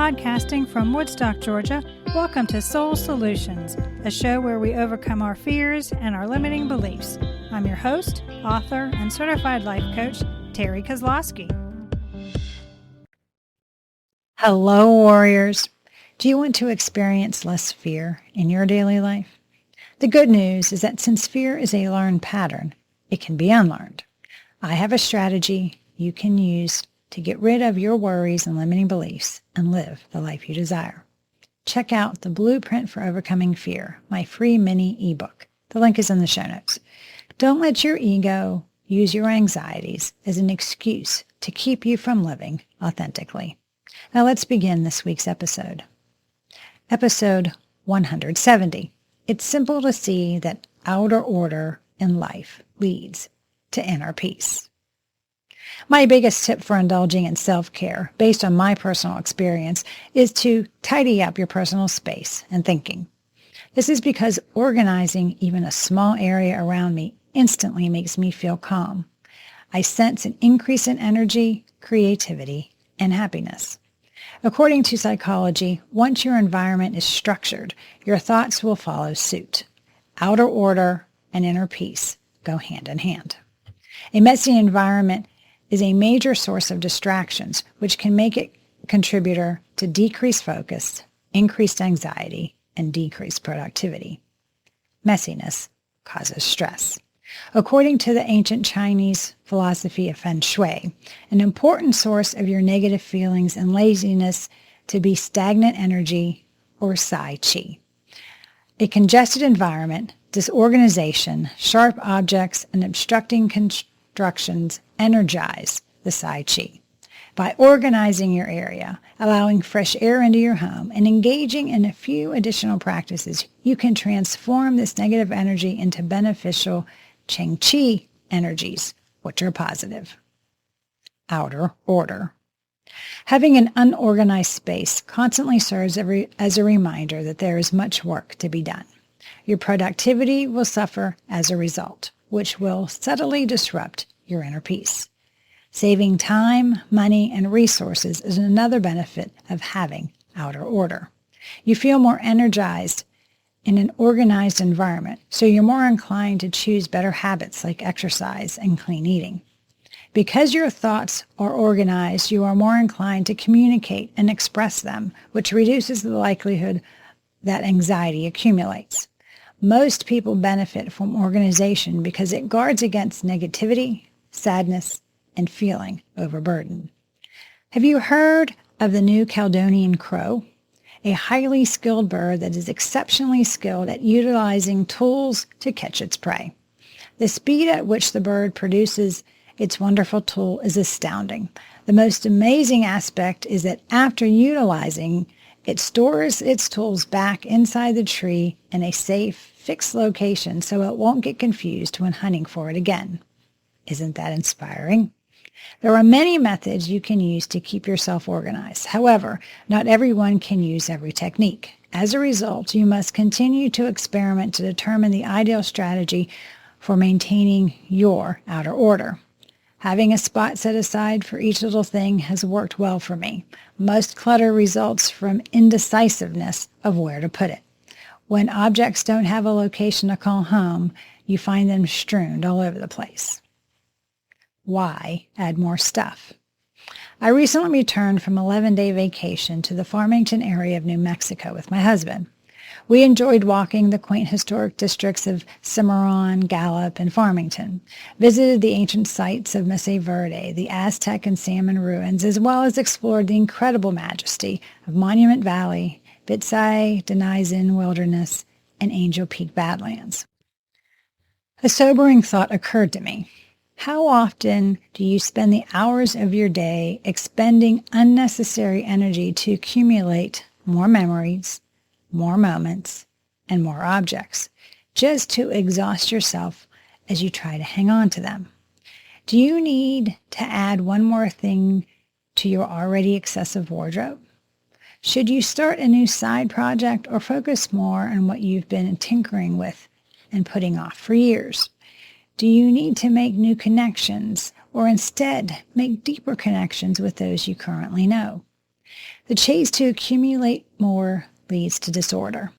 Podcasting from Woodstock, Georgia, welcome to Soul Solutions, a show where we overcome our fears and our limiting beliefs. I'm your host, author, and certified life coach, Terry Kozlowski. Hello, warriors. Do you want to experience less fear in your daily life? The good news is that since fear is a learned pattern, it can be unlearned. I have a strategy you can use to get rid of your worries and limiting beliefs and live the life you desire. Check out the Blueprint for Overcoming Fear, my free mini ebook. The link is in the show notes. Don't let your ego use your anxieties as an excuse to keep you from living authentically. Now let's begin this week's episode. Episode 170. It's simple to see that outer order in life leads to inner peace. My biggest tip for indulging in self-care, based on my personal experience, is to tidy up your personal space and thinking. This is because organizing even a small area around me instantly makes me feel calm. I sense an increase in energy, creativity, and happiness. According to psychology, once your environment is structured, your thoughts will follow suit. Outer order and inner peace go hand in hand. A messy environment is a major source of distractions, which can make it a contributor to decreased focus, increased anxiety, and decreased productivity. Messiness causes stress. According to the ancient Chinese philosophy of Feng Shui, an important source of your negative feelings and laziness to be stagnant energy or Sai Chi. A congested environment, disorganization, sharp objects, and obstructing constructions energize the Sai Chi. By organizing your area, allowing fresh air into your home, and engaging in a few additional practices, you can transform this negative energy into beneficial Cheng Chi energies, which are positive. Outer order. Having an unorganized space constantly serves as a reminder that there is much work to be done. Your productivity will suffer as a result, which will subtly disrupt your inner peace. Saving time, money, and resources is another benefit of having outer order. You feel more energized in an organized environment, so you're more inclined to choose better habits like exercise and clean eating. Because your thoughts are organized, you are more inclined to communicate and express them, which reduces the likelihood that anxiety accumulates. Most people benefit from organization because it guards against negativity, sadness, and feeling overburdened. Have you heard of the new Caledonian crow? A highly skilled bird that is exceptionally skilled at utilizing tools to catch its prey. The speed at which the bird produces its wonderful tool is astounding. The most amazing aspect is that after utilizing, it stores its tools back inside the tree in a safe, fixed location so it won't get confused when hunting for it again. Isn't that inspiring? There are many methods you can use to keep yourself organized. However, not everyone can use every technique. As a result, you must continue to experiment to determine the ideal strategy for maintaining your outer order. Having a spot set aside for each little thing has worked well for me. Most clutter results from indecisiveness of where to put it. When objects don't have a location to call home, you find them strewn all over the place. Why add more stuff? I recently returned from an 11-day vacation to the Farmington area of New Mexico with my husband. We enjoyed walking the quaint historic districts of Cimarron, Gallup, and Farmington, visited the ancient sites of Mesa Verde, the Aztec and Salmon ruins, as well as explored the incredible majesty of Monument Valley, Bitsai Denizin Wilderness, and Angel Peak Badlands. A sobering thought occurred to me. How often do you spend the hours of your day expending unnecessary energy to accumulate more memories, more moments, and more objects, just to exhaust yourself as you try to hang on to them? Do you need to add one more thing to your already excessive wardrobe? Should you start a new side project or focus more on what you've been tinkering with and putting off for years? Do you need to make new connections or instead make deeper connections with those you currently know? The chase to accumulate more leads to disorder.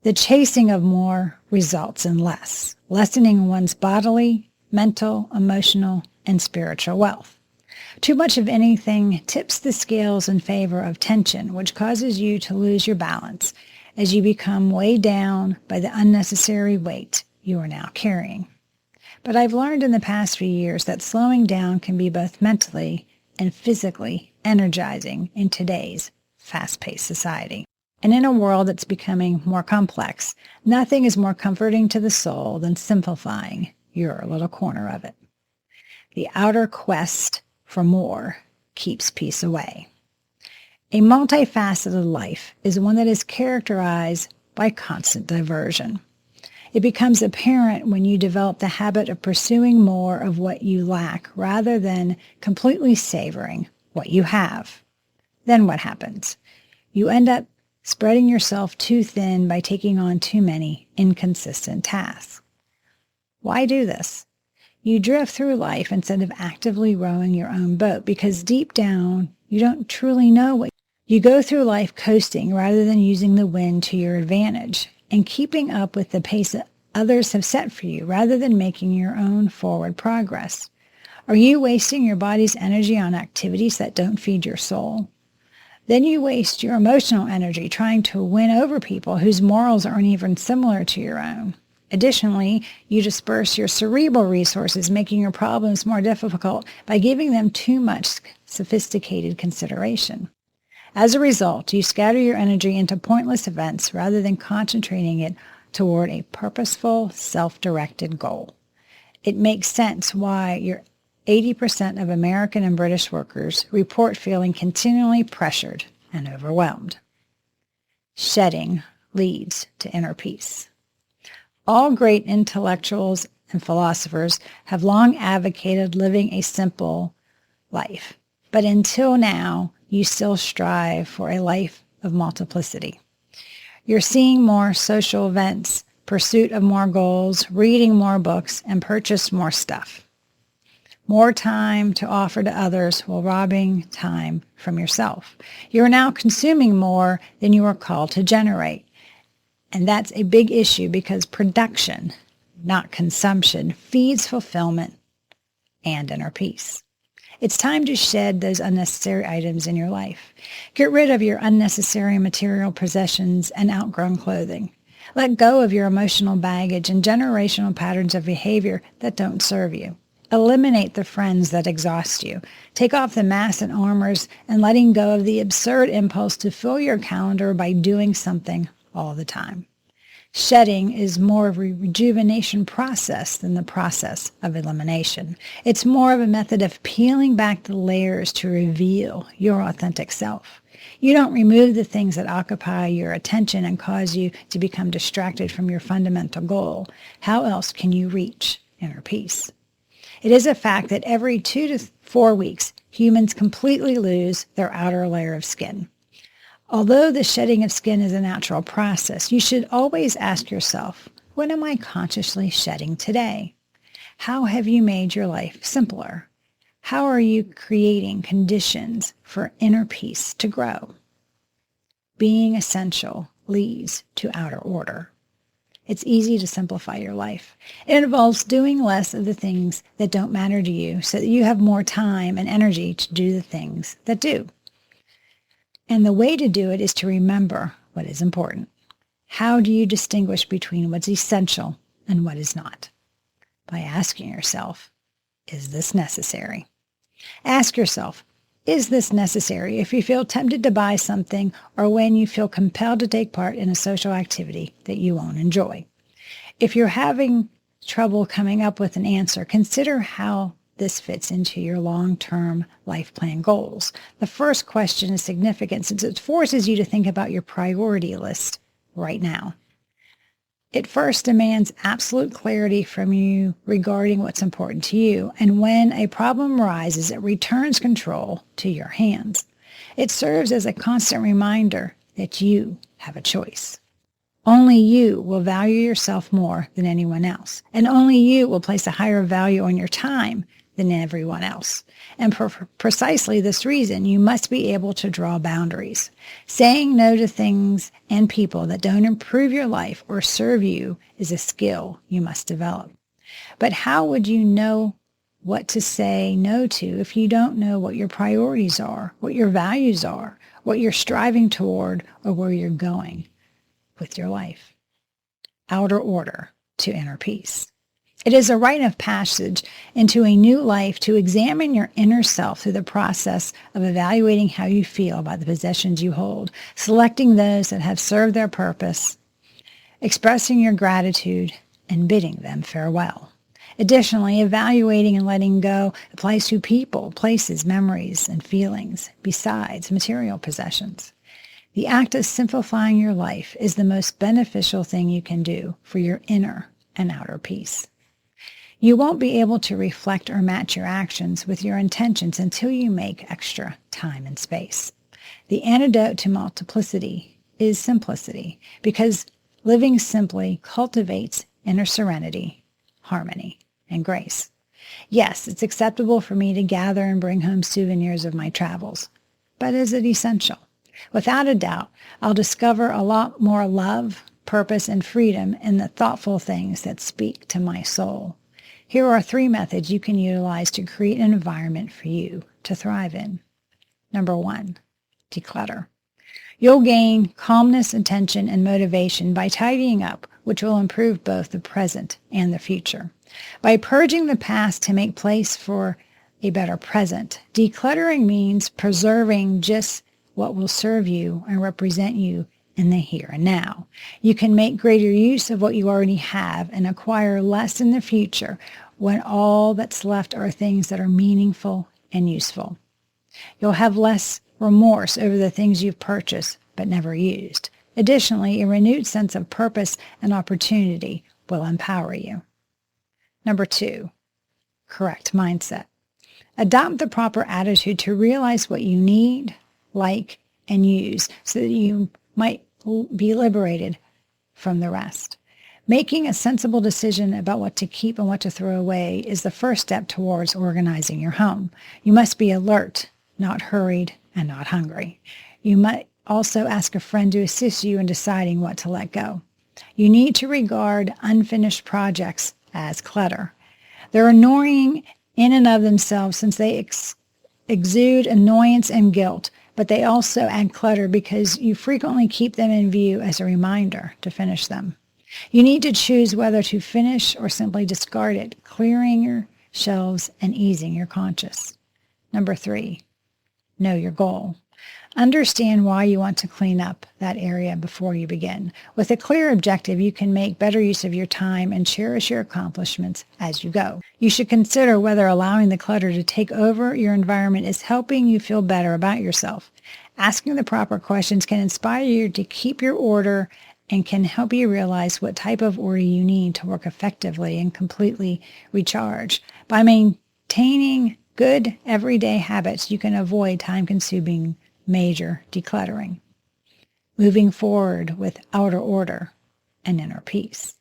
The chasing of more results in less, lessening one's bodily, mental, emotional, and spiritual wealth. Too much of anything tips the scales in favor of tension, which causes you to lose your balance as you become weighed down by the unnecessary weight you are now carrying. But I've learned in the past few years that slowing down can be both mentally and physically energizing in today's fast-paced society. And in a world that's becoming more complex, nothing is more comforting to the soul than simplifying your little corner of it. The outer quest for more keeps peace away. A multifaceted life is one that is characterized by constant diversion. It becomes apparent when you develop the habit of pursuing more of what you lack rather than completely savoring what you have. Then what happens? You end up spreading yourself too thin by taking on too many inconsistent tasks. Why do this? You drift through life instead of actively rowing your own boat because deep down, you don't truly know what you go through life coasting rather than using the wind to your advantage and keeping up with the pace that others have set for you rather than making your own forward progress. Are you wasting your body's energy on activities that don't feed your soul? Then you waste your emotional energy trying to win over people whose morals aren't even similar to your own. Additionally, you disperse your cerebral resources, making your problems more difficult by giving them too much sophisticated consideration. As a result, you scatter your energy into pointless events rather than concentrating it toward a purposeful, self-directed goal. It makes sense why your 80% of American and British workers report feeling continually pressured and overwhelmed. Shedding leads to inner peace. All great intellectuals and philosophers have long advocated living a simple life, but until now, you still strive for a life of multiplicity. You're seeing more social events, pursuit of more goals, reading more books, and purchase more stuff. More time to offer to others while robbing time from yourself. You are now consuming more than you are called to generate. And that's a big issue because production, not consumption, feeds fulfillment and inner peace. It's time to shed those unnecessary items in your life. Get rid of your unnecessary material possessions and outgrown clothing. Let go of your emotional baggage and generational patterns of behavior that don't serve you. Eliminate the friends that exhaust you. Take off the masks and armors and letting go of the absurd impulse to fill your calendar by doing something all the time. Shedding is more of a rejuvenation process than the process of elimination. It's more of a method of peeling back the layers to reveal your authentic self. You don't remove the things that occupy your attention and cause you to become distracted from your fundamental goal. How else can you reach inner peace? It is a fact that every 2 to 4 weeks, humans completely lose their outer layer of skin. Although the shedding of skin is a natural process, you should always ask yourself, what am I consciously shedding today? How have you made your life simpler? How are you creating conditions for inner peace to grow? Being essential leads to outer order. It's easy to simplify your life. It involves doing less of the things that don't matter to you so that you have more time and energy to do the things that do. And the way to do it is to remember what is important. How do you distinguish between what's essential and what is not? By asking yourself, is this necessary? Ask yourself, is this necessary if you feel tempted to buy something or when you feel compelled to take part in a social activity that you won't enjoy? If you're having trouble coming up with an answer, consider how this fits into your long-term life plan goals. The first question is significant since it forces you to think about your priority list right now. It first demands absolute clarity from you regarding what's important to you, and when a problem arises, it returns control to your hands. It serves as a constant reminder that you have a choice. Only you will value yourself more than anyone else, and only you will place a higher value on your time than everyone else. And for precisely this reason, you must be able to draw boundaries. Saying no to things and people that don't improve your life or serve you is a skill you must develop. But how would you know what to say no to if you don't know what your priorities are, what your values are, what you're striving toward, or where you're going with your life? Outer order to inner peace. It is a rite of passage into a new life to examine your inner self through the process of evaluating how you feel about the possessions you hold, selecting those that have served their purpose, expressing your gratitude, and bidding them farewell. Additionally, evaluating and letting go applies to people, places, memories, and feelings, besides material possessions. The act of simplifying your life is the most beneficial thing you can do for your inner and outer peace. You won't be able to reflect or match your actions with your intentions until you make extra time and space. The antidote to multiplicity is simplicity, because living simply cultivates inner serenity, harmony, and grace. Yes, it's acceptable for me to gather and bring home souvenirs of my travels, but is it essential? Without a doubt, I'll discover a lot more love, purpose, and freedom in the thoughtful things that speak to my soul. Here are 3 methods you can utilize to create an environment for you to thrive in. Number 1, declutter. You'll gain calmness, attention, and motivation by tidying up, which will improve both the present and the future. By purging the past to make place for a better present, decluttering means preserving just what will serve you and represent you in the here and now. You can make greater use of what you already have and acquire less in the future when all that's left are things that are meaningful and useful. You'll have less remorse over the things you've purchased but never used. Additionally, a renewed sense of purpose and opportunity will empower you. Number 2, correct mindset. Adopt the proper attitude to realize what you need, like, and use so that you might be liberated from the rest. Making a sensible decision about what to keep and what to throw away is the first step towards organizing your home. You must be alert, not hurried, and not hungry. You might also ask a friend to assist you in deciding what to let go. You need to regard unfinished projects as clutter. They're annoying in and of themselves since they exude annoyance and guilt, but they also add clutter because you frequently keep them in view as a reminder to finish them. You need to choose whether to finish or simply discard it, clearing your shelves and easing your conscience. Number 3, know your goal. Understand why you want to clean up that area before you begin. With a clear objective, you can make better use of your time and cherish your accomplishments as you go. You should consider whether allowing the clutter to take over your environment is helping you feel better about yourself. Asking the proper questions can inspire you to keep your order and can help you realize what type of order you need to work effectively and completely recharge. By maintaining good everyday habits, you can avoid time-consuming major decluttering, moving forward with outer order and inner peace.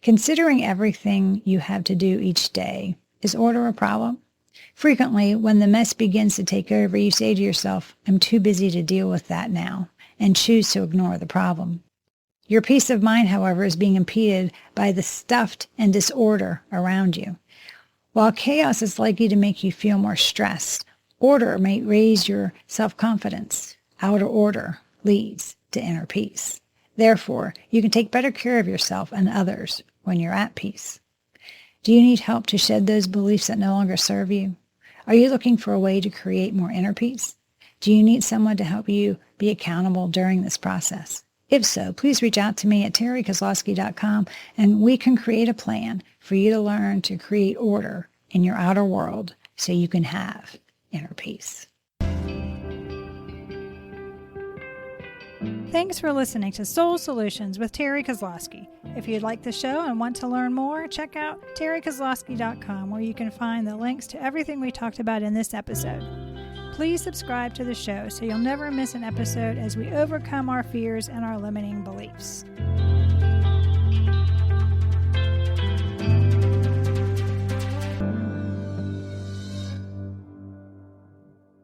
Considering everything you have to do each day, is order a problem? Frequently, when the mess begins to take over, you say to yourself, I'm too busy to deal with that now, and choose to ignore the problem. Your peace of mind, however, is being impeded by the stuff and disorder around you. While chaos is likely to make you feel more stressed, order may raise your self-confidence. Outer order leads to inner peace. Therefore, you can take better care of yourself and others when you're at peace. Do you need help to shed those beliefs that no longer serve you? Are you looking for a way to create more inner peace? Do you need someone to help you be accountable during this process? If so, please reach out to me at terrykozlowski.com and we can create a plan for you to learn to create order in your outer world so you can have inner peace. Thanks for listening to Soul Solutions with Terry Kozlowski. If you'd like the show and want to learn more, check out terrykozlowski.com where you can find the links to everything we talked about in this episode. Please subscribe to the show so you'll never miss an episode as we overcome our fears and our limiting beliefs.